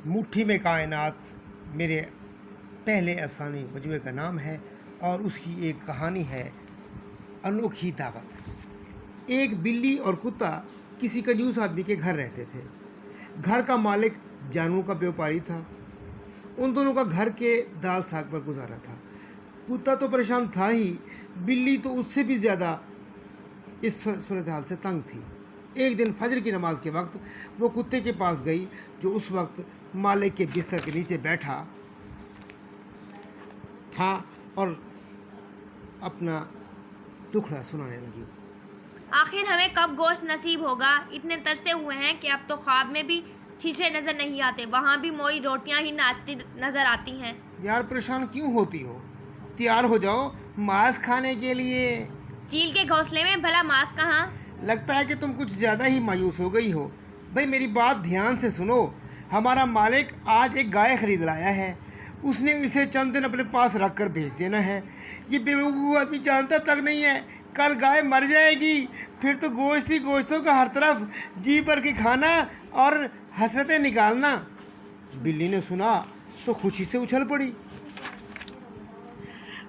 मुट्ठी में कायनात मेरे पहले अफसाने मजमूए का नाम है और उसकी एक कहानी है अनोखी दावत। एक बिल्ली और कुत्ता किसी कंजूस आदमी के घर रहते थे। घर का मालिक जानवरों का व्यापारी था। उन दोनों का घर के दाल साग पर गुजारा था। कुत्ता तो परेशान था ही, बिल्ली तो उससे भी ज़्यादा इस सूरत हाल से तंग थी। एक दिन फजर की नमाज के वक्त वो कुत्ते के पास गई, जो उस वक्त मालिक के बिस्तर के नीचे बैठा था और अपना दुखड़ा सुनाने लगी। आखिर हमें कब गोश्त नसीब होगा? इतने तरसे हुए हैं कि अब तो ख्वाब में भी शीशे नजर नहीं आते, वहाँ भी मोई रोटियां ही नाचती नजर आती हैं। यार परेशान क्यों होती हो? तैयार हो जाओ मांस खाने के लिए। चील के घोंसले में भला मांस कहाँ? लगता है कि तुम कुछ ज़्यादा ही मायूस हो गई हो। भाई मेरी बात ध्यान से सुनो। हमारा मालिक आज एक गाय खरीद लाया है। उसने इसे चंद दिन अपने पास रख कर भेज देना है। ये बेवकूफ़ आदमी जानता तक नहीं है कल गाय मर जाएगी, फिर तो गोश्त ही गोश्तों का हर तरफ जी भर के खाना और हसरतें निकालना। बिल्ली ने सुना तो खुशी से उछल पड़ी।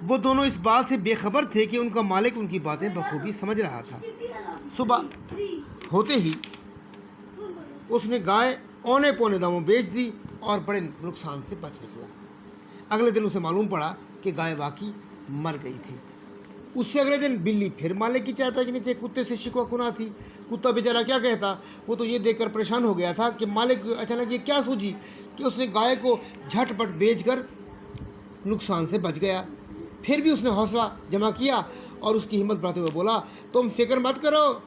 वो दोनों इस बात से बेखबर थे कि उनका मालिक उनकी बातें बखूबी समझ रहा था। सुबह होते ही उसने गाय औने पौने दामों बेच दी और बड़े नुकसान से बच निकला। अगले दिन उसे मालूम पड़ा कि गाय वाकई मर गई थी। उससे अगले दिन बिल्ली फिर मालिक की चारपाई के नीचे कुत्ते से शिकवा खुना थी। कुत्ता बेचारा क्या कहता, वो तो ये देखकर परेशान हो गया था कि मालिक अचानक ये क्या सूझी कि उसने गाय को झटपट बेचकर नुकसान से बच गया। फिर भी उसने हौसला जमा किया और उसकी हिम्मत बढ़ाते हुए बोला, तुम फिक्र मत करो,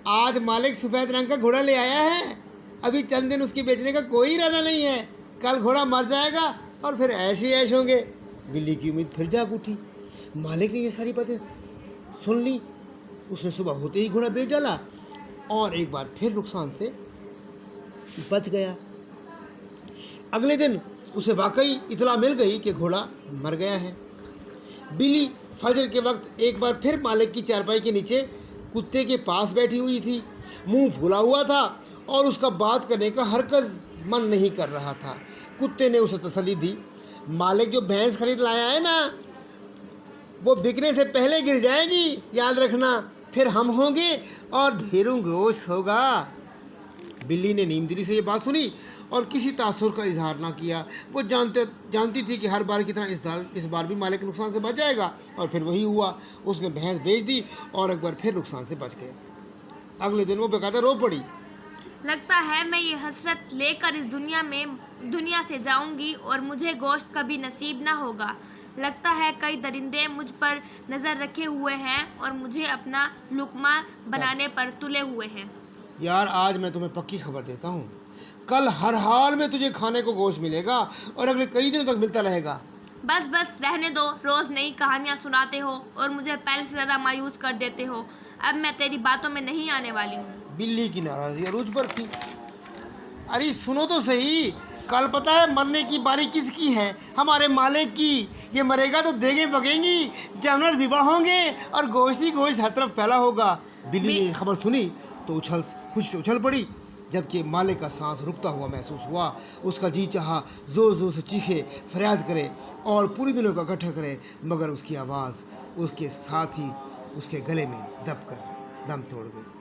आज मालिक सफ़ेद रंग का घोड़ा ले आया है। अभी चंद दिन उसके बेचने का कोई इरादा नहीं है। कल घोड़ा मर जाएगा और फिर ऐश ही ऐश होंगे। बिल्ली की उम्मीद फिर जाग उठी। मालिक ने ये सारी बातें सुन ली। उसने सुबह होते ही घोड़ा बेच डाला और एक बार फिर नुकसान से बच गया। अगले दिन उसे वाकई इतला मिल गई कि घोड़ा मर गया है। बिल्ली फजर के वक्त एक बार फिर मालिक की चारपाई के नीचे कुत्ते के पास बैठी हुई थी। मुंह फूला हुआ था और उसका बात करने का हरकत मन नहीं कर रहा था। कुत्ते ने उसे तसल्ली दी, मालिक जो भैंस खरीद लाया है ना, वो बिकने से पहले गिर जाएगी, याद रखना। फिर हम होंगे और ढेरों गोश्त होगा। बिल्ली ने नीमदिली से ये बात सुनी और किसी तासुर का इजहार ना किया। वो जानती थी कि हर बार की तरह इस बार भी मालिक नुकसान से बच जाएगा और फिर वही हुआ। उसने भैंस बेच दी और एक बार फिर नुकसान से बच गया। अगले दिन वो बेकायदा रो पड़ी। लगता है मैं ये हसरत लेकर इस दुनिया से जाऊंगी और मुझे गोश्त कभी नसीब ना होगा। लगता है कई दरिंदे मुझ पर नज़र रखे हुए हैं और मुझे अपना लुकमा बनाने पर तुले हुए हैं। यार आज मैं तुम्हें पक्की खबर देता हूँ, कल हर हाल में तुझे खाने को गोश्त मिलेगा और अगले कई दिनों तक मिलता रहेगा। बस बस रहने दो, रोज़ नई कहानियाँ सुनाते हो और मुझे पहले से ज़्यादा मायूस कर देते हो। अब मैं तेरी बातों में नहीं आने वाली हूँ। बिल्ली की नाराज़गी अरूज पर थी। अरे सुनो तो सही, कल पता है मरने की बारी किसकी है? हमारे मालिक की। ये मरेगा तो देगें पकेंगी, जानवर ज़िबा होंगे और गोश्त ही गोश्त हर तरफ फैला होगा। बिल्ली ने खबर सुनी तो खुशी से उछल पड़ी, जबकि मालिक का सांस रुकता हुआ महसूस हुआ। उसका जी चाहा ज़ोर ज़ोर से चीखे, फरियाद करे और पूरी दुनिया को इकट्ठा करे, मगर उसकी आवाज़ उसके साथ ही उसके गले में दबकर दम तोड़ गई।